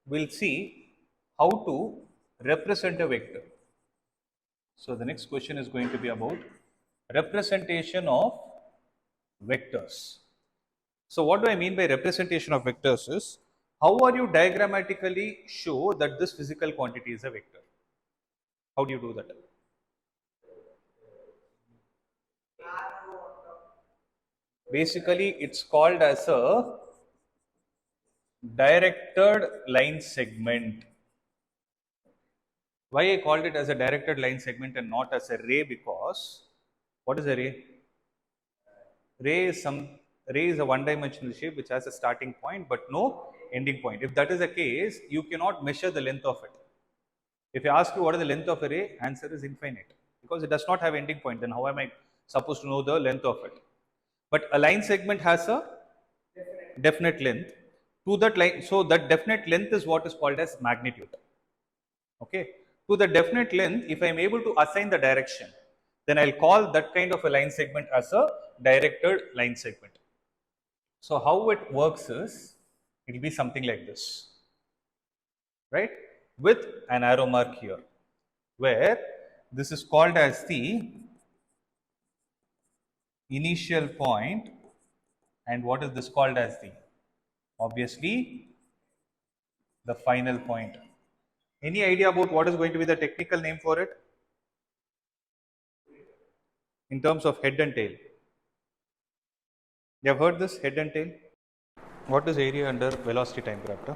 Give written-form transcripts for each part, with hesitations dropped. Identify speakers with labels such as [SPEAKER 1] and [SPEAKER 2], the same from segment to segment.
[SPEAKER 1] we'll see how to represent a vector. So the next question is going to be about representation of vectors. So what do I mean by representation of vectors is, how are you diagrammatically show that this physical quantity is a vector? How do you do that? Basically, it's called as a directed line segment. Why I called it as a directed line segment and not as a ray? Because what is a ray? Ray is a one-dimensional shape which has a starting point but no ending point. If that is the case, you cannot measure the length of it. If I ask you what is the length of a ray, answer is infinite because it does not have ending point. Then how am I supposed to know the length of it? But a line segment has a definite length. To that line, so that definite length is what is called as magnitude. Okay. To the definite length, if I am able to assign the direction, then I'll call that kind of a line segment as a directed line segment. So how it works is, it will be something like this, right? With an arrow mark here, where this is called as the initial point, and what is this called as the? Obviously, the final point. Any idea about what is going to be the technical name for it? In terms of head and tail. You have heard this, head and tail? What is area under velocity time graph? Huh?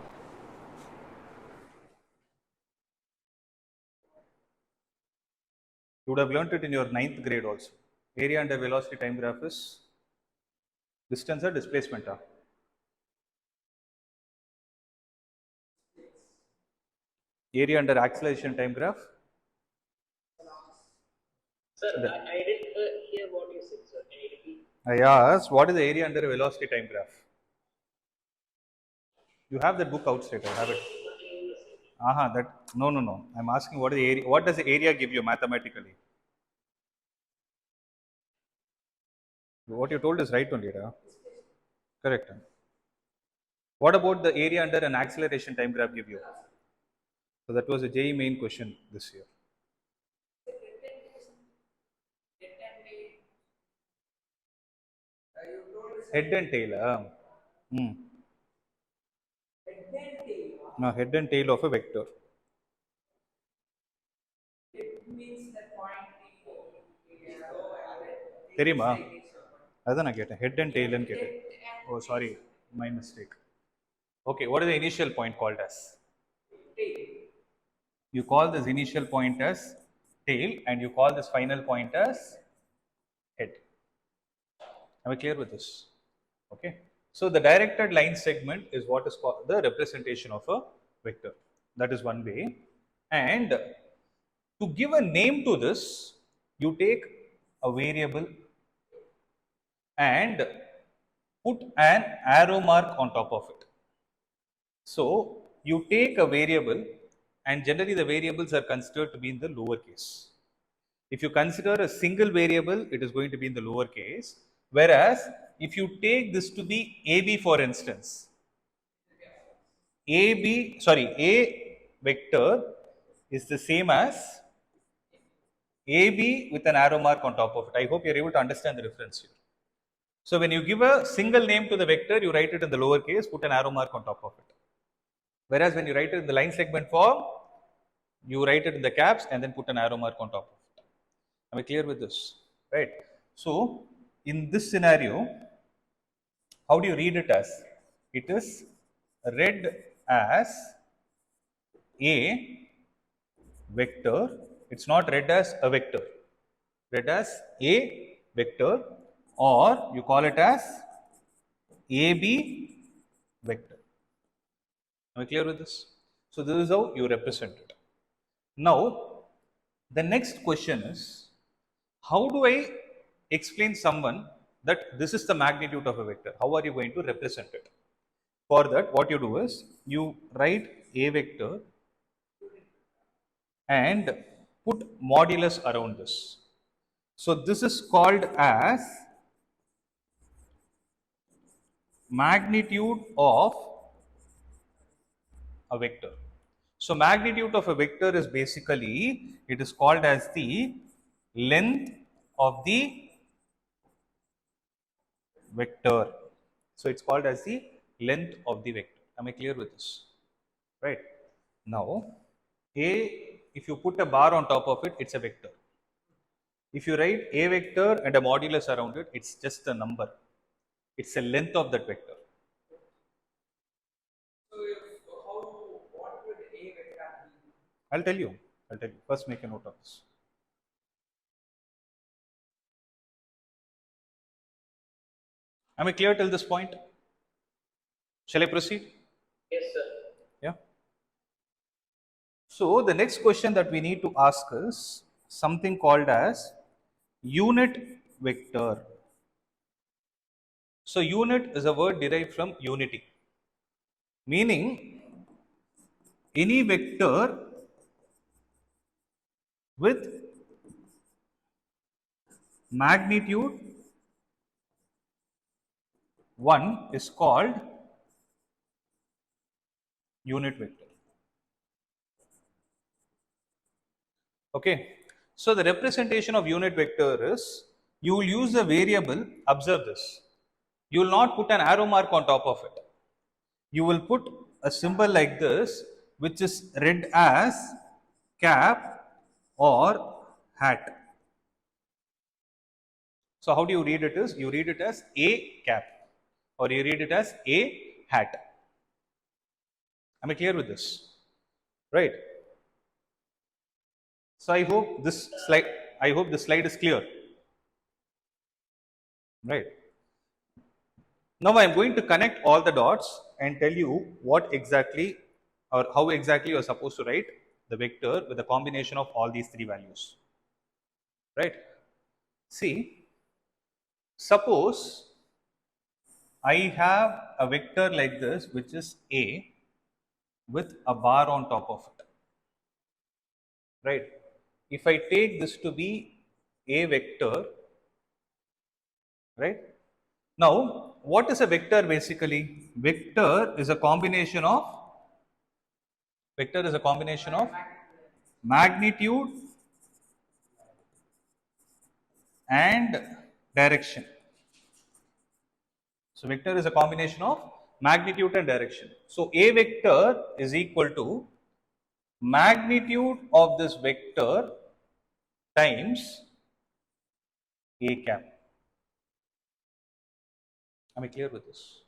[SPEAKER 1] You would have learnt it in your 9th grade also. Area under velocity time graph is distance or displacement. Huh? Area under acceleration time graph?
[SPEAKER 2] Sir, I didn't hear what you said, sir. Can you repeat?
[SPEAKER 1] I asked, what is the area under velocity time graph? You have that book outside. I have it. No. I'm asking what is the area? What does the area give you mathematically? What you told is right only, right? Correct. What about the area under an acceleration time graph give you? So that was a JEE main question this year. Head and tail. Hmm. No, head and tail of a vector. தெரியுமா அதான் நான் கேட்டேன் head and டெய்ல்னு கேட்டேன் oh sorry my mistake okay what is the initial point called as you call this initial point as tail and you call this final point as head. Am I clear with this? Okay. So the directed line segment is what is called the representation of a vector. That is one way. And to give a name to this, you take a variable and put an arrow mark on top of it. So you take a variable, and generally the variables are considered to be in the lower case. If you consider a single variable, it is going to be in the lower case. Whereas if you take this to be AB, for instance, A vector is the same as AB with an arrow mark on top of it. I hope you are able to understand the difference here. So when you give a single name to the vector, you write it in the lower case, put an arrow mark on top of it. Whereas when you write it in the line segment form, you write it in the caps and then put an arrow mark on top of it. Am I clear with this? Right. So in this scenario, how do you read it as? It is read as a vector. It's not read as a vector. Read as a vector, or you call it as AB vector. Am I clear with this? So this is how you represent it. Now, the next question is, how do I explain someone that this is the magnitude of a vector? How are you going to represent it? For that, what you do is, you write a vector and put modulus around this. So this is called as magnitude of a vector. So magnitude of a vector is basically, it is called as the length of the vector. So it's called as the length of the vector. Am I clear with this? Right. Now, if you put a bar on top of it, it's a vector. If you write a vector and a modulus around it, it's just a number. It's the length of that vector.
[SPEAKER 3] So, what would a vector be?
[SPEAKER 1] I'll tell you. First, make a note of this. Am I clear till this point? Shall I proceed?
[SPEAKER 2] Yes, sir.
[SPEAKER 1] Yeah. So the next question that we need to ask is something called as unit vector. So unit is a word derived from unity, meaning any vector with magnitude 1 is called unit vector. Okay. So the representation of unit vector is, you will use a variable, observe this. You will not put an arrow mark on top of it. You will put a symbol like this, which is read as cap or hat. So how do you read it is, you read it as a cap or you read it as a hat. Am I clear with this? Right. So I hope this slide is clear. Right. Now I am going to connect all the dots and tell you what exactly or how exactly you are supposed to write the vector with a combination of all these three values. Right. See, suppose I have a vector like this, which is A with a bar on top of it. Right. If I take this to be a vector, right? Now, what is a vector basically? Vector is a combination of magnitude and direction. So vector is a combination of magnitude and direction. So a vector is equal to magnitude of this vector times a cap. Am I clear with this?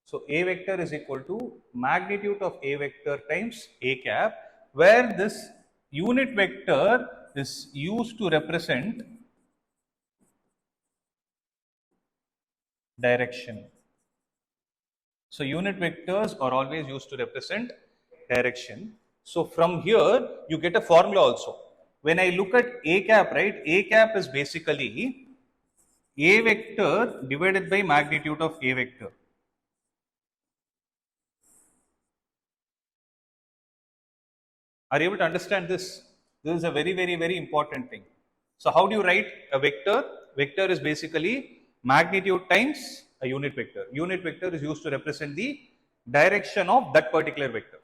[SPEAKER 1] So a vector is equal to magnitude of a vector times a cap, where this unit vector is used to represent direction. So unit vectors are always used to represent direction. So from here you get a formula also. When I look at a cap, right, a cap is basically a vector divided by magnitude of a vector. Are you able to understand this? This is a very, very, very important thing. So how do you write a vector? Vector is basically magnitude times a unit vector. Unit vector is used to represent the direction of that particular vector.